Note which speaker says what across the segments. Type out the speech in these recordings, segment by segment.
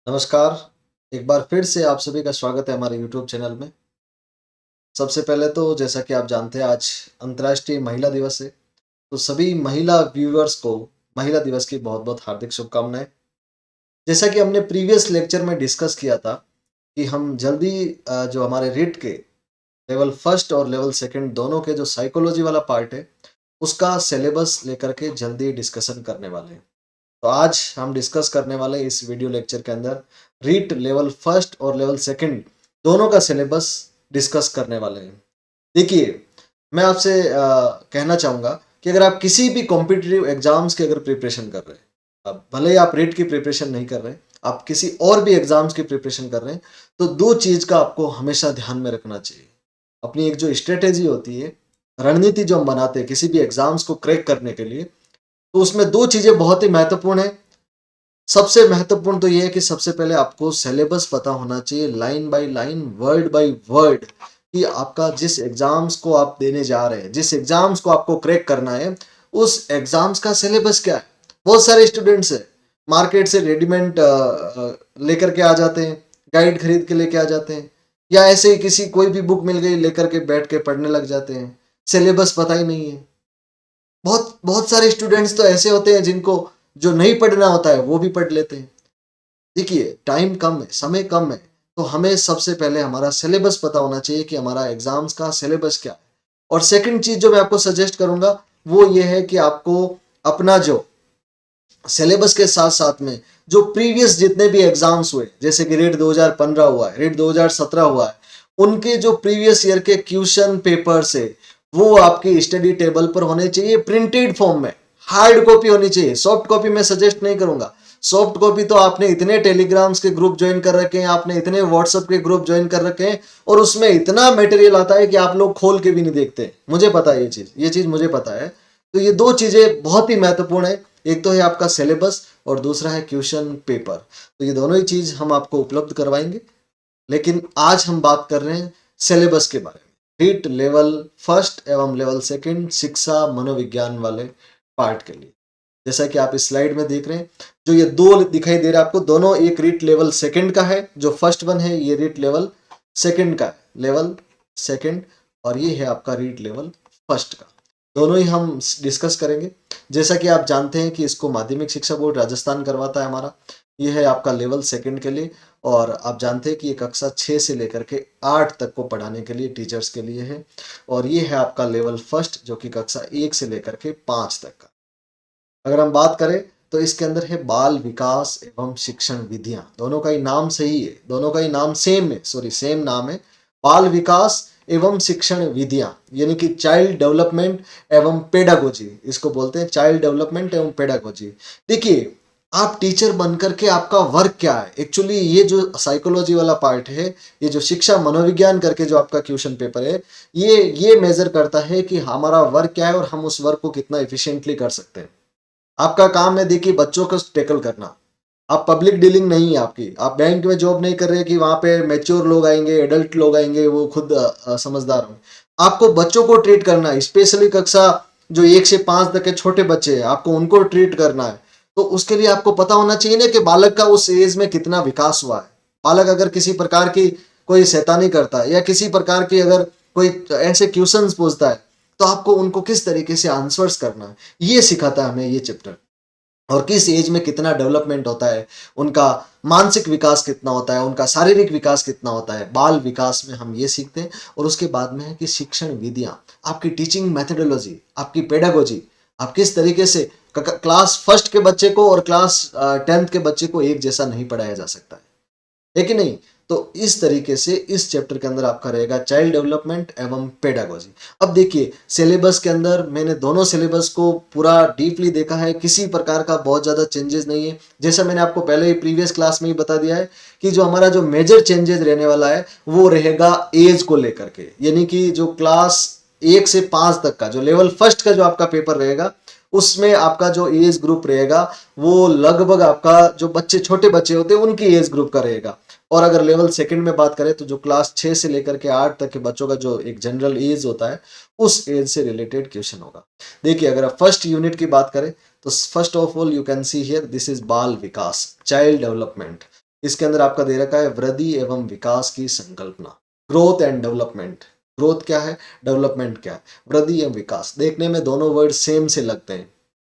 Speaker 1: नमस्कार, एक बार फिर से आप सभी का स्वागत है हमारे यूट्यूब चैनल में। सबसे पहले तो जैसा कि आप जानते हैं आज अंतर्राष्ट्रीय महिला दिवस है, तो सभी महिला व्यूअर्स को महिला दिवस की बहुत-बहुत हार्दिक शुभकामनाएँ। जैसा कि हमने प्रीवियस लेक्चर में डिस्कस किया था कि हम जल्दी जो हमारे रीट के लेवल फर्स्ट और लेवल सेकंड दोनों के जो साइकोलॉजी वाला पार्ट है, उसका सिलेबस लेकर के जल्दी डिस्कशन करने वाले हैं। तो आज हम डिस्कस करने वाले हैं इस वीडियो लेक्चर के अंदर रीट लेवल फर्स्ट और लेवल सेकंड दोनों का सिलेबस डिस्कस करने वाले हैं। देखिए, मैं आपसे कहना चाहूँगा कि अगर आप किसी भी कॉम्पिटिटिव एग्जाम्स की अगर प्रिपरेशन कर रहे हैं, अब भले ही आप रीट की प्रिपरेशन नहीं कर रहे हैं, आप किसी और भी एग्जाम्स की प्रिपरेशन कर रहे हैं, तो दो चीज़ का आपको हमेशा ध्यान में रखना चाहिए। अपनी एक जो स्ट्रेटेजी होती है, रणनीति जो हम बनाते हैं किसी भी एग्जाम्स को क्रैक करने के लिए, तो उसमें दो चीज़ें बहुत ही महत्वपूर्ण है। सबसे महत्वपूर्ण तो ये है कि सबसे पहले आपको सिलेबस पता होना चाहिए line by line, word by word, कि आपका जिस एग्जाम्स को आप देने जा रहे हैं, जिस एग्जाम्स को आपको क्रैक करना है, उस एग्जाम्स का सिलेबस क्या है। बहुत सारे स्टूडेंट्स है मार्केट से रेडीमेड लेकर के आ जाते हैं, गाइड खरीद के लेके आ जाते हैं, या ऐसे ही किसी कोई भी बुक मिल गई लेकर के बैठ के पढ़ने लग जाते हैं। सिलेबस पता ही नहीं है। बहुत बहुत सारे स्टूडेंट्स तो ऐसे होते हैं जिनको जो नहीं पढ़ना होता है वो भी पढ़ लेते हैं। देखिए, टाइम कम है, समय कम है, तो हमें सबसे पहले हमारा सिलेबस पता होना चाहिए कि हमारा एग्जाम्स का सिलेबस क्या है। और सेकंड चीज जो मैं आपको सजेस्ट करूंगा वो ये है कि आपको अपना जो सिलेबस के साथ साथ में जो प्रीवियस जितने भी एग्जाम्स हुए, जैसे कि रेट 2015 हुआ है, रेट 2017 हुआ है, उनके जो प्रीवियस ईयर के क्वेश्चन पेपर्स है वो आपकी स्टडी टेबल पर होने चाहिए प्रिंटेड फॉर्म में। हार्ड कॉपी होनी चाहिए, सॉफ्ट कॉपी मैं सजेस्ट नहीं करूंगा। सॉफ्ट कॉपी तो आपने इतने टेलीग्राम्स के ग्रुप ज्वाइन कर रखे हैं, आपने इतने व्हाट्सएप के ग्रुप ज्वाइन कर रखे हैं, और उसमें इतना मटेरियल आता है कि आप लोग खोल के भी नहीं देखते। मुझे पता है ये चीज मुझे पता है। तो ये दो चीजें बहुत ही महत्वपूर्ण है। एक तो है आपका सिलेबस और दूसरा है क्वेश्चन पेपर। तो ये दोनों ही चीज हम आपको उपलब्ध करवाएंगे। लेकिन आज हम बात कर रहे हैं सिलेबस के बारे में, रीट लेवल फर्स्ट एवं लेवल सेकंड शिक्षा मनोविज्ञान वाले पार्ट के लिए। जैसा कि आप इस स्लाइड में देख रहे हैं, जो ये दो दिखाई दे रहा है आपको, दोनों एक रीट लेवल सेकंड का है, जो फर्स्ट वन है ये रीट लेवल सेकंड का है, लेवल सेकंड, और ये है आपका रीट लेवल फर्स्ट का। दोनों ही हम डिस्कस करेंगे। जैसा कि आप जानते हैं कि इसको माध्यमिक शिक्षा बोर्ड राजस्थान करवाता है हमारा। ये है आपका लेवल सेकंड के लिए, और आप जानते हैं कि ये कक्षा 6 से लेकर के 8 तक को पढ़ाने के लिए टीचर्स के लिए है। और ये है आपका लेवल फर्स्ट जो कि कक्षा 1 से लेकर के 5 तक का। अगर हम बात करें तो इसके अंदर है बाल विकास एवं शिक्षण विधियां। दोनों का ही नाम सही है, दोनों का ही नाम सेम है, सॉरी सेम नाम है, बाल विकास एवं शिक्षण विधियां, यानी कि चाइल्ड डेवलपमेंट एवं पेडागोजी, इसको बोलते हैं चाइल्ड डेवलपमेंट एवं पेडागोजी। देखिए, आप टीचर बनकर के आपका वर्क क्या है एक्चुअली, ये जो साइकोलॉजी वाला पार्ट है, ये जो शिक्षा मनोविज्ञान करके जो आपका क्वेश्चन पेपर है, ये मेजर करता है कि हमारा वर्क क्या है और हम उस वर्क को कितना इफिशिएंटली कर सकते हैं। आपका काम है देखिए बच्चों को टैकल करना। आप पब्लिक डीलिंग नहीं है आपकी, आप बैंक में जॉब नहीं कर रहे कि वहां पे मैच्योर लोग आएंगे, एडल्ट लोग आएंगे, वो खुद समझदार हों। आपको बच्चों को ट्रीट करना है, स्पेशली कक्षा जो 1 से 5 तक के छोटे बच्चे हैं, आपको उनको ट्रीट करना है। तो उसके लिए आपको पता होना चाहिए ना कि बालक का उस एज में कितना विकास हुआ है। बालक अगर किसी प्रकार की कोई शैतानी करता है या किसी प्रकार की अगर कोई ऐसे क्वेश्चंस पूछता है, तो आपको उनको किस तरीके से आंसर्स करना है, ये सिखाता है हमें ये चैप्टर। और किस एज में कितना डेवलपमेंट होता है, उनका मानसिक विकास कितना होता है, उनका शारीरिक विकास कितना होता है, बाल विकास में हम ये सीखते हैं। और उसके बाद में है कि शिक्षण विधियां, आपकी टीचिंग मेथोडोलॉजी, आपकी पेडागोजी, आप किस तरीके से क्लास फर्स्ट के बच्चे को और क्लास 10th के बच्चे को एक जैसा नहीं पढ़ाया जा सकता है कि नहीं। तो इस तरीके से इस चैप्टर के अंदर आपका रहेगा चाइल्ड डेवलपमेंट एवं पेडागोजी। अब देखिए, सिलेबस के अंदर मैंने दोनों सिलेबस को पूरा डीपली देखा है, किसी प्रकार का बहुत ज़्यादा चेंजेस नहीं है। जैसा मैंने आपको पहले ही प्रीवियस क्लास में ही बता दिया है कि जो हमारा जो मेजर चेंजेस रहने वाला है वो रहेगा एज को लेकर के, यानी कि जो क्लास 1 से 5 तक का जो लेवल फर्स्ट का जो आपका पेपर रहेगा, उसमें आपका जो एज ग्रुप रहेगा वो लगभग आपका जो बच्चे छोटे बच्चे होते हैं उनकी एज ग्रुप का रहेगा। और अगर लेवल सेकंड में बात करें तो जो क्लास 6 से लेकर के 8 तक के बच्चों का जो एक जनरल एज होता है, उस एज से रिलेटेड क्वेश्चन होगा। देखिए, अगर आप फर्स्ट यूनिट की बात करें तो first of all you can see here, this is बाल विकास, चाइल्ड डेवलपमेंट। इसके अंदर आपका दे रखा है वृद्धि एवं विकास की संकल्पना, ग्रोथ एंड डेवलपमेंट। ग्रोथ क्या है, डेवलपमेंट क्या है, वृद्धि एवं विकास। देखने में दोनों वर्ड सेम से लगते हैं,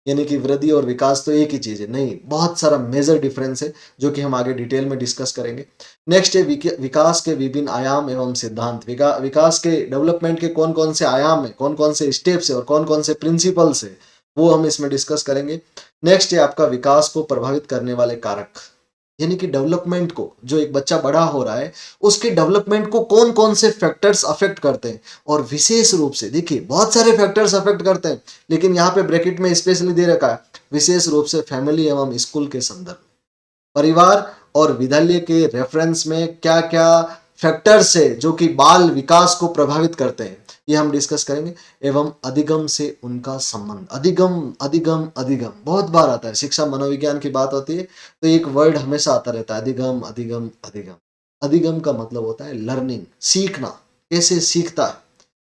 Speaker 1: यानी कि वृद्धि और विकास तो एक ही चीज है, नहीं, बहुत सारा मेजर डिफरेंस है जो कि हम आगे डिटेल में डिस्कस करेंगे। नेक्स्ट है विकास के विभिन्न आयाम एवं सिद्धांत। विकास के, डेवलपमेंट के कौन कौन से आयाम है, कौन कौन से स्टेप्स है और कौन कौन से प्रिंसिपल्स है, वो हम इसमें डिस्कस करेंगे। नेक्स्ट है आपका विकास को प्रभावित करने वाले कारक, यानी कि डेवलपमेंट को, जो एक बच्चा बड़ा हो रहा है उसके डेवलपमेंट को कौन कौन से फैक्टर्स अफेक्ट करते हैं। और विशेष रूप से देखिए बहुत सारे फैक्टर्स अफेक्ट करते हैं, लेकिन यहाँ पे ब्रैकेट में स्पेशली दे रखा है विशेष रूप से फैमिली एवं स्कूल के संदर्भ, परिवार और विद्यालय के रेफरेंस में क्या क्या फैक्टर्स है जो कि बाल विकास को प्रभावित करते हैं, ये हम डिस्कस करेंगे। एवं अधिगम से उनका संबंध, अधिगम अधिगम अधिगम बहुत बार आता है, शिक्षा मनोविज्ञान की बात होती है तो एक वर्ड हमेशा आता रहता है, अधिगम अधिगम अधिगम। अधिगम का मतलब होता है लर्निंग, सीखना, कैसे सीखता है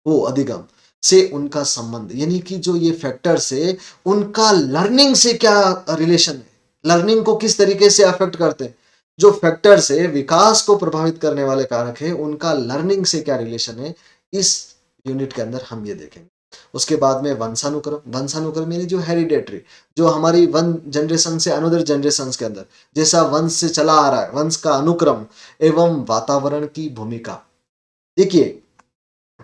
Speaker 1: वो, अधिगम से उनका संबंध, यानी कि जो ये फैक्टर्स है उनका लर्निंग से क्या रिलेशन है, लर्निंग को किस तरीके से अफेक्ट करते हैं। जो फैक्टर्स है विकास को प्रभावित करने वाले कारक है, उनका लर्निंग से क्या रिलेशन है, इस यूनिट के अंदर हम ये देखेंगे। उसके बाद में वंशानुक्रम, वंशानुक्रम यानी जो हेरिडेटरी, जो हमारी वन जनरेशन से अनदर जनरेशन के अंदर जैसा वंश से चला आ रहा है, वंश का अनुक्रम एवं वातावरण की भूमिका। देखिए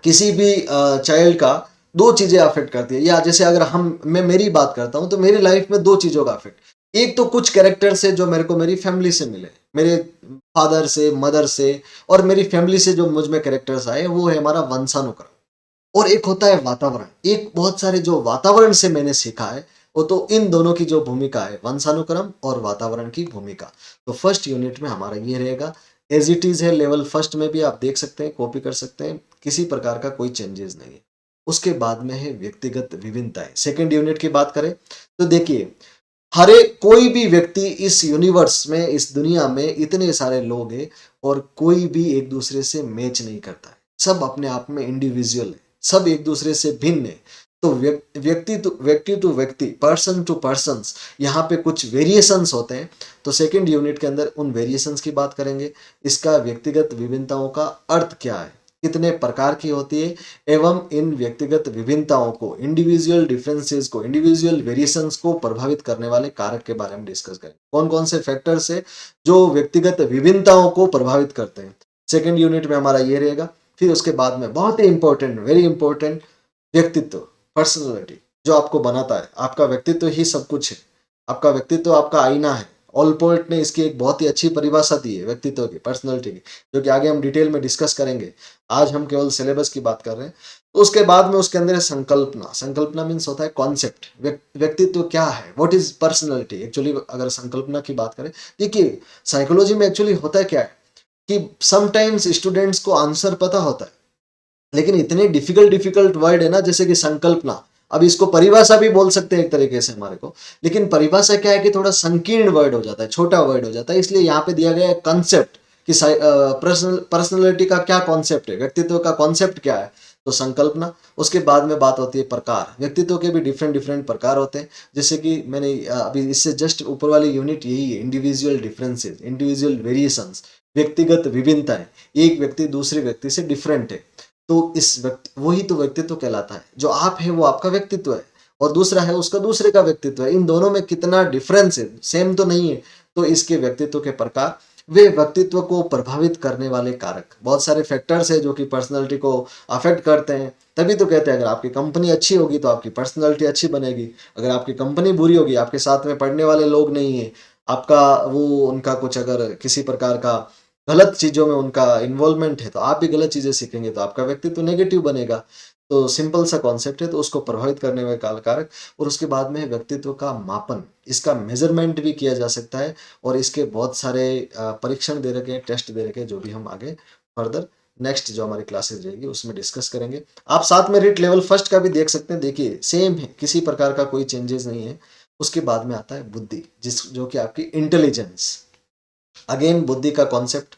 Speaker 1: किसी भी चाइल्ड का दो चीजें अफेक्ट करती है, या जैसे अगर मैं मेरी बात करता हूं तो मेरी लाइफ में दो चीजों का अफेक्ट, एक तो कुछ कैरेक्टर से जो मेरे को मेरी फैमिली से मिले, मेरे फादर से, मदर से और मेरी फैमिली से जो मुझ में कैरेक्टर्स आए, वो है हमारा वंशानुक्रम। और एक होता है वातावरण, एक बहुत सारे जो वातावरण से मैंने सीखा है वो, तो इन दोनों की जो भूमिका है वंशानुक्रम और वातावरण की भूमिका। तो फर्स्ट यूनिट में हमारा ये रहेगा, एज इट इज है, लेवल फर्स्ट में भी आप देख सकते हैं, कॉपी कर सकते हैं, किसी प्रकार का कोई चेंजेस नहीं है। उसके बाद में है व्यक्तिगत विभिन्नताएं। सेकेंड यूनिट की बात करें तो देखिए हरे कोई भी व्यक्ति इस यूनिवर्स में, इस दुनिया में इतने सारे लोग हैं और कोई भी एक दूसरे से मैच नहीं करता है, सब अपने आप में इंडिविजुअल है, सब एक दूसरे से भिन्न है। तो व्यक्ति टू व्यक्ति, पर्सन टू पर्सन, यहाँ पे कुछ वेरिएशंस होते हैं। तो सेकंड यूनिट के अंदर उन वेरिएशंस की बात करेंगे, इसका व्यक्तिगत विभिन्नताओं का अर्थ क्या है, कितने प्रकार की होती है, एवं इन व्यक्तिगत विभिन्नताओं को, इंडिविजुअल डिफरेंसेस को, इंडिविजुअल वेरिएशंस को प्रभावित करने वाले कारक के बारे में डिस्कस करें, कौन कौन से फैक्टर्स है जो व्यक्तिगत विभिन्नताओं को प्रभावित करते हैं। सेकेंड यूनिट में हमारा ये रहेगा। फिर उसके बाद में बहुत ही इंपॉर्टेंट, वेरी इंपॉर्टेंट, व्यक्तित्व, पर्सनैलिटी, जो आपको बनाता है, आपका व्यक्तित्व ही सब कुछ है, आपका व्यक्तित्व आपका आईना है। ऑलपोर्ट ने इसकी एक बहुत ही अच्छी परिभाषा दी है व्यक्तित्व की, पर्सनैलिटी की, जो कि आगे हम डिटेल में डिस्कस करेंगे, आज हम केवल सिलेबस की बात कर रहे हैं। तो उसके बाद में उसके अंदर है संकल्पना। संकल्पना मीन्स होता है कॉन्सेप्ट, व्यक्तित्व क्या है, व्हाट इज पर्सनैलिटी एक्चुअली। अगर संकल्पना की बात करें, देखिए साइकोलॉजी में एक्चुअली होता है क्या है कि समटाइम्स स्टूडेंट्स को आंसर पता होता है, लेकिन इतने डिफिकल्ट वर्ड है ना, जैसे कि संकल्पना, अब इसको परिभाषा भी बोल सकते हैं एक तरीके से हमारे को, लेकिन परिभाषा क्या है कि थोड़ा संकीर्ण वर्ड हो जाता है, छोटा वर्ड हो जाता है, इसलिए यहाँ पे दिया गया है कंसेप्ट कि पर्सनैलिटी का क्या कॉन्सेप्ट है, व्यक्तित्व का कॉन्सेप्ट क्या है, तो संकल्पना। उसके बाद में बात होती है प्रकार, व्यक्तित्व के भी डिफरेंट डिफरेंट प्रकार होते हैं, जैसे कि मैंने अभी इससे जस्ट ऊपर वाली यूनिट यही है, इंडिविजुअल डिफरेंसेस, इंडिविजुअल वेरिएशंस, व्यक्तिगत विभिन्नताएं, एक व्यक्ति दूसरे व्यक्ति से डिफरेंट है, तो इस व्यक्ति, वही तो व्यक्तित्व कहलाता है। जो आप है वो आपका व्यक्तित्व है, और दूसरा है उसका दूसरे का व्यक्तित्व है, इन दोनों में कितना डिफरेंस है, सेम तो नहीं है। तो इसके व्यक्तित्व के प्रकार, वे व्यक्तित्व को प्रभावित करने वाले कारक, बहुत सारे फैक्टर्स है जो कि पर्सनैलिटी को अफेक्ट करते हैं। तभी तो कहते हैं अगर आपकी कंपनी अच्छी होगी तो आपकी पर्सनैलिटी अच्छी बनेगी, अगर आपकी कंपनी बुरी होगी, आपके साथ में पढ़ने वाले लोग नहीं है, आपका वो उनका कुछ अगर किसी प्रकार का गलत चीजों में उनका इन्वॉल्वमेंट है, तो आप भी गलत चीजें सीखेंगे, तो आपका व्यक्तित्व नेगेटिव बनेगा। तो सिंपल सा कॉन्सेप्ट है, तो उसको प्रभावित करने वाले कारक। और उसके बाद में व्यक्तित्व का मापन, इसका मेजरमेंट भी किया जा सकता है, और इसके बहुत सारे परीक्षण दे रखे हैं, टेस्ट दे रखे हैं, जो भी हम आगे फर्दर नेक्स्ट जो हमारी क्लासेस रहेगी उसमें डिस्कस करेंगे। आप साथ में रीट लेवल फर्स्ट का भी देख सकते हैं, देखिए सेम है, किसी प्रकार का कोई चेंजेस नहीं है। उसके बाद में आता है बुद्धि, जो कि आपकी इंटेलिजेंस, अगेन बुद्धि का कॉन्सेप्ट,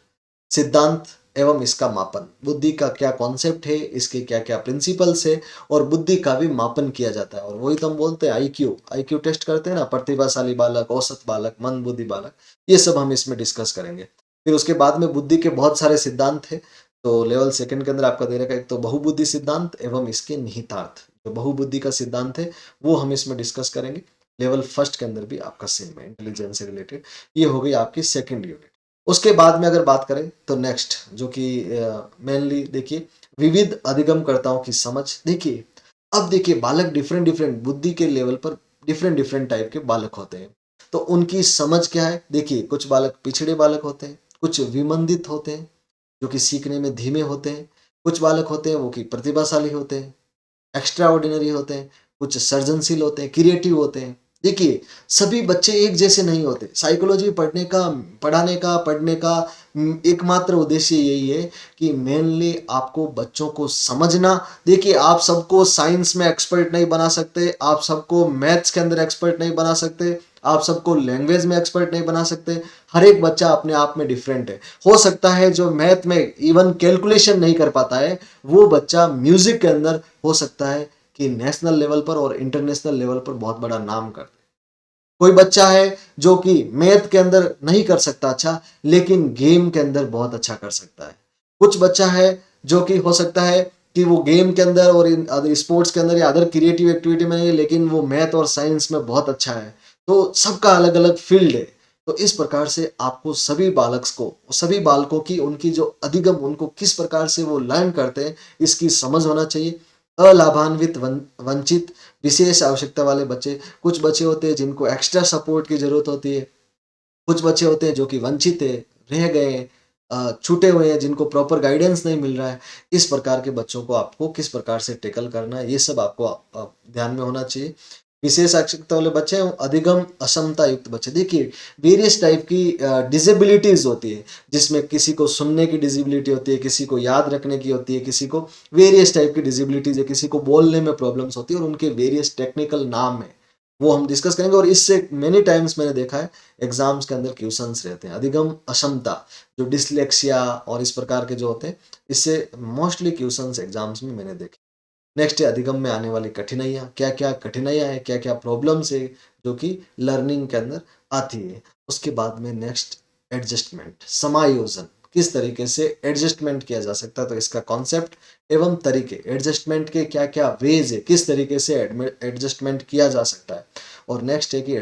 Speaker 1: सिद्धांत, एवं इसका मापन। बुद्धि का क्या कॉन्सेप्ट है, इसके क्या क्या प्रिंसिपल्स है और बुद्धि का भी मापन किया जाता है। और वही तो हम बोलते हैं आईक्यू, आईक्यू टेस्ट करते हैं ना, प्रतिभाशाली बालक, औसत बालक, मंद बुद्धि बालक, ये सब हम इसमें डिस्कस करेंगे। फिर उसके बाद में बुद्धि के बहुत सारे सिद्धांत है। तो लेवल सेकंड के अंदर आपका दे रखा है एक तो बहुबुद्धि सिद्धांत एवं इसके निहितार्थ। जो बहुबुद्धि का सिद्धांत है वो हम इसमें डिस्कस करेंगे। लेवल फर्स्ट के अंदर भी आपका सेम है, इंटेलिजेंस से रिलेटेड। ये हो गई आपकी सेकंड यूनिट। उसके बाद में अगर बात करें तो नेक्स्ट जो कि मेनली देखिए, विविध अधिगमकर्ताओं की समझ। देखिए अब देखिए बालक डिफरेंट डिफरेंट बुद्धि के लेवल पर डिफरेंट डिफरेंट टाइप के बालक होते हैं। तो उनकी समझ क्या है, देखिए कुछ बालक पिछड़े बालक होते हैं, कुछ विमंदित होते हैं जो कि सीखने में धीमे होते हैं, कुछ बालक होते हैं वो कि प्रतिभाशाली होते हैं, एक्स्ट्रा ऑर्डिनरी होते हैं, कुछ सर्जनशील होते हैं, क्रिएटिव होते हैं। देखिए सभी बच्चे एक जैसे नहीं होते। साइकोलॉजी पढ़ने का एकमात्र उद्देश्य यही है कि मेनली आपको बच्चों को समझना। देखिए आप सबको साइंस में एक्सपर्ट नहीं बना सकते, आप सबको मैथ्स के अंदर एक्सपर्ट नहीं बना सकते, आप सबको लैंग्वेज में एक्सपर्ट नहीं बना सकते। हर एक बच्चा अपने आप में डिफरेंट है। हो सकता है जो मैथ में इवन कैलकुलेशन नहीं कर पाता है, वो बच्चा म्यूजिक के अंदर हो सकता है कि नेशनल लेवल पर और इंटरनेशनल लेवल पर बहुत बड़ा नाम कर। कोई बच्चा है जो कि मैथ के अंदर नहीं कर सकता अच्छा, लेकिन गेम के अंदर बहुत अच्छा कर सकता है। कुछ बच्चा है जो कि हो सकता है कि वो गेम के अंदर और इन अदर स्पोर्ट्स के अंदर या अदर क्रिएटिव एक्टिविटी में नहीं है, लेकिन वो मैथ और साइंस में बहुत अच्छा है। तो सबका अलग अलग फील्ड है। तो इस प्रकार से आपको सभी बालकों की उनकी जो अधिगम, उनको किस प्रकार से वो लर्न करते हैं, इसकी समझ होना चाहिए। अलाभान्वित वंचित विशेष आवश्यकता वाले बच्चे, कुछ बच्चे होते हैं जिनको एक्स्ट्रा सपोर्ट की जरूरत होती है, कुछ बच्चे होते हैं जो कि वंचित है, रह गए हैं, छूटे हुए हैं, जिनको प्रॉपर गाइडेंस नहीं मिल रहा है। इस प्रकार के बच्चों को आपको किस प्रकार से टेकल करना है, ये सब आपको ध्यान में होना चाहिए। विशेष आवश्यकता वाले बच्चे, अधिगम अक्षमता युक्त बच्चे। देखिए वेरियस टाइप की डिसेबिलिटीज होती है, जिसमें किसी को सुनने की डिसेबिलिटी होती है, किसी को याद रखने की होती है, किसी को वेरियस टाइप की डिसेबिलिटीज है, किसी को बोलने में प्रॉब्लम्स होती है, और उनके वेरियस टेक्निकल नाम है, वो हम डिस्कस करेंगे। और इससे मेनी टाइम्स मैंने देखा है एग्जाम्स के अंदर क्वेश्चंस रहते हैं। अधिगम अक्षमता जो डिसलेक्सिया और इस प्रकार के जो होते हैं, इससे मोस्टली क्वेश्चंस एग्जाम्स में मैंने देखे। नेक्स्ट है अधिगम में आने वाली कठिनाइयाँ। क्या क्या कठिनाइयाँ हैं, क्या क्या प्रॉब्लम्स है जो कि लर्निंग के अंदर आती है। उसके बाद में नेक्स्ट एडजस्टमेंट, समायोजन, किस तरीके से एडजस्टमेंट किया जा सकता है, तो इसका कॉन्सेप्ट एवं तरीके, एडजस्टमेंट के क्या क्या वेज है, किस तरीके से एडजस्टमेंट किया जा सकता है। और नेक्स्ट है कि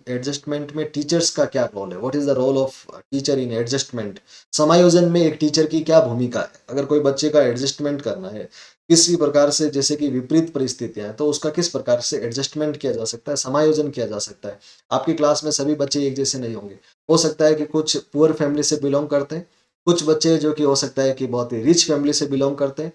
Speaker 1: एडजस्टमेंट में टीचर्स का क्या रोल है, what is the role of teacher in adjustment. समायोजन में एक टीचर की क्या भूमिका है। अगर कोई बच्चे का एडजस्टमेंट करना है किसी प्रकार से, जैसे कि विपरीत परिस्थितियां हैं, तो उसका किस प्रकार से एडजस्टमेंट किया जा सकता है, समायोजन किया जा सकता है। आपकी क्लास में सभी बच्चे एक जैसे नहीं होंगे। हो सकता है कि कुछ पुअर फैमिली से बिलोंग करते हैं, कुछ बच्चे जो कि हो सकता है कि बहुत ही रिच फैमिली से बिलोंग करते हैं,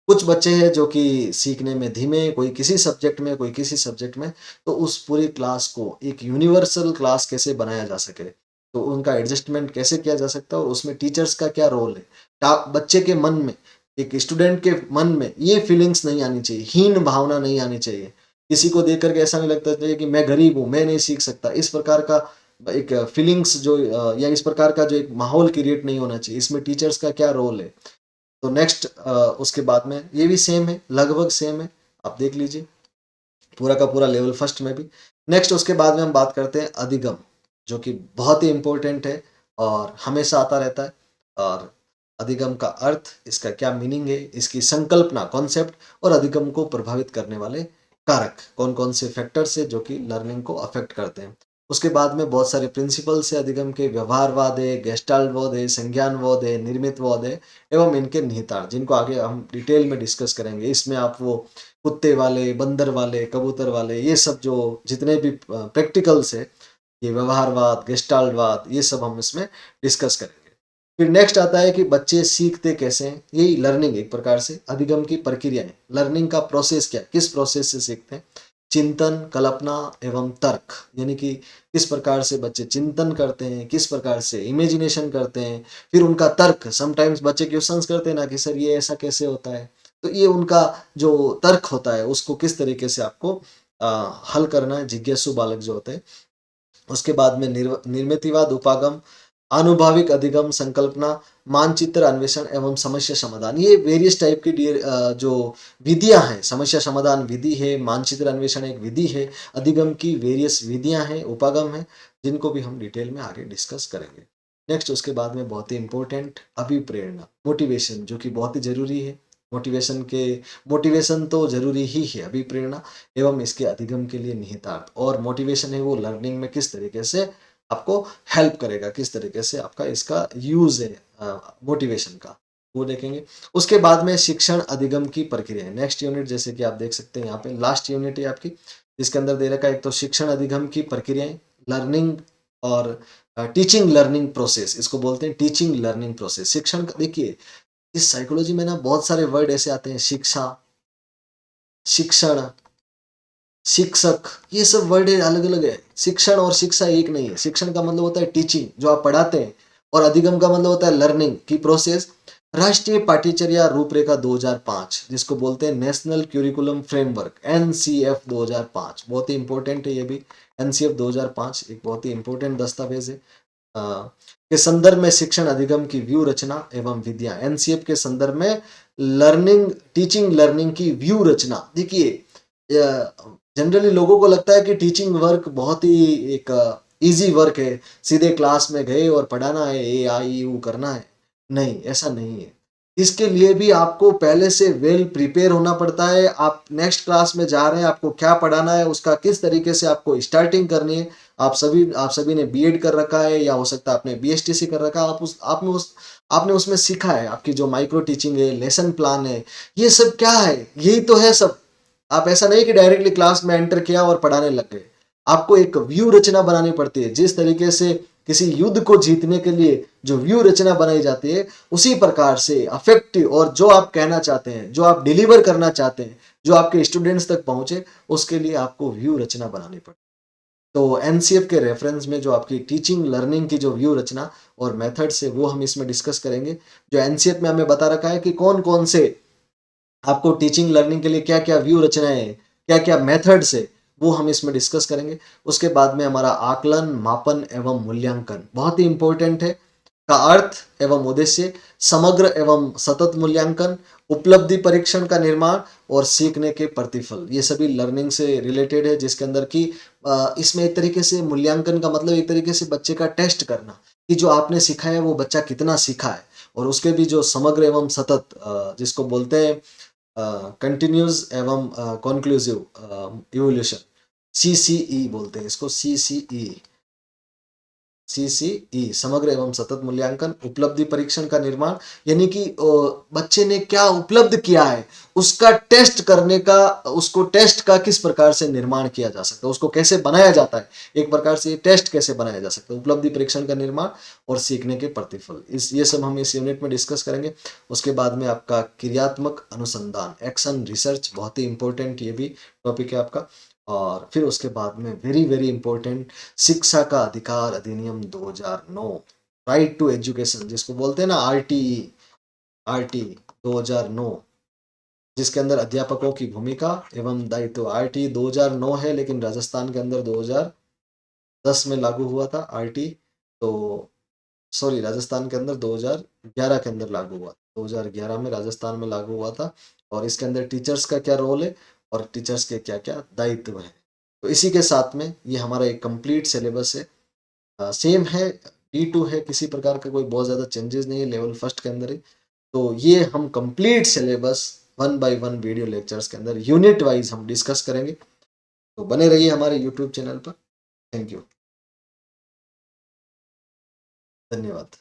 Speaker 1: कुछ बच्चे हैं जो कि सीखने में धीमे, कोई किसी सब्जेक्ट में, कोई किसी सब्जेक्ट में। तो उस पूरी क्लास को एक यूनिवर्सल क्लास कैसे बनाया जा सके, तो उनका एडजस्टमेंट कैसे किया जा सकता है, और उसमें टीचर्स का क्या रोल है। बच्चे के मन में, एक स्टूडेंट के मन में ये फीलिंग्स नहीं आनी चाहिए, हीन भावना नहीं आनी चाहिए। किसी को देख करके ऐसा नहीं लगता चाहिए कि मैं गरीब हूँ, मैं नहीं सीख सकता, इस प्रकार का एक फीलिंग्स जो या इस प्रकार का जो एक माहौल क्रिएट नहीं होना चाहिए। इसमें टीचर्स का क्या रोल है। तो नेक्स्ट उसके बाद में ये भी सेम है, लगभग सेम है, आप देख लीजिए पूरा का पूरा लेवल फर्स्ट में भी। नेक्स्ट उसके बाद में हम बात करते हैं अधिगम, जो कि बहुत ही इंपॉर्टेंट है और हमेशा आता रहता है। और अधिगम का अर्थ, इसका क्या मीनिंग है, इसकी संकल्पना, कॉन्सेप्ट, और अधिगम को प्रभावित करने वाले कारक, कौन कौन से फैक्टर्स है जो कि लर्निंग को अफेक्ट करते हैं। उसके बाद में बहुत सारे प्रिंसिपल्स है अधिगम के, व्यवहारवाद है, गेस्टाल्टवाद है, संज्ञानवाद है, निर्मितवाद है, एवं इनके निहितार्थ, जिनको आगे हम डिटेल में डिस्कस करेंगे। इसमें आप वो कुत्ते वाले, बंदर वाले, कबूतर वाले, ये सब जो जितने भी प्रैक्टिकल्स है, ये व्यवहारवाद, गेस्टाल्टवाद, ये सब हम इसमें डिस्कस करेंगे। फिर नेक्स्ट आता है कि बच्चे सीखते कैसे हैं। यही लर्निंग एक प्रकार से अधिगम की प्रक्रिया है। लर्निंग का प्रोसेस क्या है, किस प्रोसेस से सीखते हैं। चिंतन, कल्पना एवं तर्क, यानी कि किस प्रकार से बच्चे चिंतन करते हैं, किस प्रकार से इमेजिनेशन करते हैं। फिर उनका तर्क, समटाइम्स बच्चे क्वेश्चंस करते हैं ना कि सर ये ऐसा कैसे होता है, तो ये उनका जो तर्क होता है उसको किस तरीके से आपको हल करना है, जिज्ञासु बालक जो होते हैं। उसके बाद में निर्मितिवाद, उपागम, आनुभाविक अधिगम, संकल्पना, मानचित्र अन्वेषण एवं समस्या समाधान। ये वेरियस टाइप की जो विधियां हैं, समस्या समाधान विधि है, मानचित्र अन्वेषण एक विधि है, अधिगम की वेरियस विधियां हैं, उपागम है, जिनको भी हम डिटेल में आगे डिस्कस करेंगे। नेक्स्ट उसके बाद में बहुत ही इंपॉर्टेंट अभिप्रेरणा, मोटिवेशन, जो कि बहुत ही जरूरी है। मोटिवेशन तो जरूरी ही है, अभिप्रेरणा एवं इसके अधिगम के लिए निहितार्थ। और मोटिवेशन है वो लर्निंग में किस तरीके से आपको हेल्प करेगा, किस तरीके से आपका इसका यूज है मोटिवेशन का, वो देखेंगे। उसके बाद में शिक्षण अधिगम की प्रक्रिया है, नेक्स्ट यूनिट, जैसे कि आप देख सकते हैं यहाँ पे लास्ट यूनिट है आपकी, जिसके अंदर दे रखा है एक तो शिक्षण अधिगम की प्रक्रियाएं, लर्निंग और टीचिंग लर्निंग प्रोसेस, इसको बोलते हैं टीचिंग लर्निंग प्रोसेस। शिक्षण देखिए, इस साइकोलॉजी में ना बहुत सारे वर्ड ऐसे आते हैं, शिक्षा, शिक्षण, शिक्षक, ये सब वर्ड अलग अलग है। शिक्षण और शिक्षा एक नहीं है। शिक्षण का मतलब होता है टीचिंग, जो आप पढ़ाते हैं, और अधिगम का मतलब होता है लर्निंग की प्रोसेस। राष्ट्रीय पाठ्यचर्या रूपरेखा 2005, जिसको बोलते हैं नेशनल क्यूरिकुलम फ्रेमवर्क, एनसीएफ 2005, बहुत ही इंपॉर्टेंट है ये भी। एनसीएफ 2005 एक बहुत ही इंपॉर्टेंट दस्तावेज है। के संदर्भ में शिक्षण अधिगम की व्यू रचना एवं विधियां, एनसीएफ के संदर्भ में लर्निंग, टीचिंग लर्निंग की व्यू रचना। देखिए, जनरली लोगों को लगता है कि टीचिंग वर्क बहुत ही एक इजी वर्क है, सीधे क्लास में गए और पढ़ाना है, ए आई यू करना है। नहीं, ऐसा नहीं है। इसके लिए भी आपको पहले से वेल प्रिपेयर होना पड़ता है। आप नेक्स्ट क्लास में जा रहे हैं, आपको क्या पढ़ाना है, उसका किस तरीके से आपको स्टार्टिंग करनी है। आप सभी ने बीएड कर रखा है, या हो सकता है आपने बीएसटीसी कर रखा है। आपने उसमें सीखा है, आपकी जो माइक्रो टीचिंग है, लेसन प्लान है, ये सब क्या है, यही तो है सब। आप ऐसा नहीं कि डायरेक्टली क्लास में एंटर किया और पढ़ाने लग गए। आपको एक व्यू रचना बनानी पड़ती है। जिस तरीके से किसी युद्ध को जीतने के लिए जो व्यू रचना बनाई जाती है, उसी प्रकार से अफेक्टिव और जो आप कहना चाहते हैं, जो आप डिलीवर करना चाहते हैं, जो आपके स्टूडेंट्स तक पहुंचे, उसके लिए आपको व्यू रचना बनानी पड़ती है। तो एनसीएफ के रेफरेंस में जो आपकी टीचिंग लर्निंग की जो व्यू रचना और मेथड्स है, वो हम इसमें डिस्कस करेंगे। जो एनसीएफ में हमें बता रखा है कि कौन कौन से आपको टीचिंग लर्निंग के लिए क्या क्या व्यू रचनाएं हैं, क्या क्या मेथड्स है, वो हम इसमें डिस्कस करेंगे। उसके बाद में हमारा आकलन, मापन एवं मूल्यांकन बहुत ही इंपॉर्टेंट है, का अर्थ एवं उद्देश्य, समग्र एवं सतत मूल्यांकन, उपलब्धि परीक्षण का निर्माण और सीखने के प्रतिफल, ये सभी लर्निंग से रिलेटेड है। जिसके अंदर की इसमें एक तरीके से मूल्यांकन का मतलब एक तरीके से बच्चे का टेस्ट करना, कि जो आपने सिखाया वो बच्चा कितना सीखा है। और उसके भी जो समग्र एवं सतत, जिसको बोलते हैं कंटिन्यूस एवं कॉन्क्लूसिव इवोल्यूशन, सीसीई बोलते हैं इसको, सीसीई, सीसीई, समग्र एवं सतत मूल्यांकन, उपलब्धि परीक्षण का निर्माण, यानी कि बच्चे ने क्या उपलब्ध किया है, उसका टेस्ट करने का, उसको टेस्ट का किस प्रकार से निर्माण किया जा सकता है, उसको कैसे बनाया जाता है, एक प्रकार से टेस्ट कैसे बनाया जा सकता है, उपलब्धि परीक्षण का निर्माण और सीखने के प्रतिफल, इस ये सब हम इस यूनिट में डिस्कस करेंगे। उसके बाद में आपका क्रियात्मक अनुसंधान, एक्शन रिसर्च, बहुत ही इंपॉर्टेंट ये भी टॉपिक है आपका। और फिर उसके बाद में वेरी वेरी इंपॉर्टेंट, शिक्षा का अधिकार अधिनियम 2009, राइट टू एजुकेशन, जिसको बोलते हैं ना आरटीई, आरटी 2009, जिसके अंदर अध्यापकों की भूमिका एवं दायित्व। आरटी 2009 है, लेकिन राजस्थान के अंदर 2010 में लागू हुआ था आरटी। तो सॉरी, राजस्थान के अंदर 2011 के अंदर लागू हुआ, 2011 में राजस्थान में लागू हुआ था। और इसके अंदर टीचर्स का क्या रोल है और टीचर्स के क्या क्या दायित्व है। तो इसी के साथ में ये हमारा एक कंप्लीट सिलेबस है, सेम है, D2 है, किसी प्रकार का कोई बहुत ज़्यादा चेंजेस नहीं है, लेवल फर्स्ट के अंदर ही। तो ये हम complete syllabus 1 by 1 video lectures के अंदर यूनिट वाइज हम डिस्कस करेंगे। तो बने रहिए हमारे यूट्यूब चैनल पर। थैंक यू, धन्यवाद।